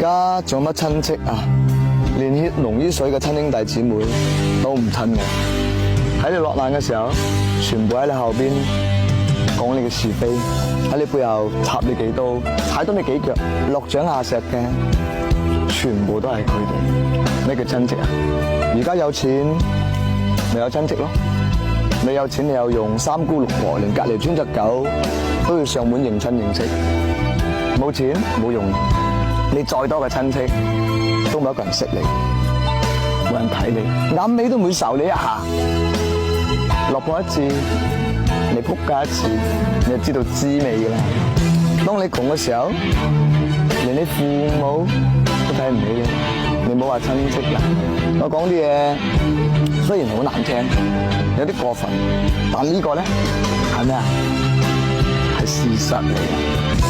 家仲有乜親戚啊？連血濃於水嘅親兄弟姊妹都唔親我。喺你落難嘅時候，全部喺你後邊講你嘅是非，喺你背後插你幾刀，踩到你幾腳，落井下石嘅，全部都係佢哋。咩叫親戚啊？而家有錢咪有親戚咯，你有錢你有用，三姑六婆連隔離村隻狗都要上門認親認戚。冇錢冇用，你再多嘅親戚都冇一個人識你，冇人睇你，眼尾都唔會受你一下。落魄一次，你仆街一次，你就知道滋味㗎啦。當你窮嘅時候，連你父母都睇唔起你，你唔好話親戚啦。我講啲嘢雖然好難聽，有啲過分，但呢個咧係咩啊？係事實嚟嘅。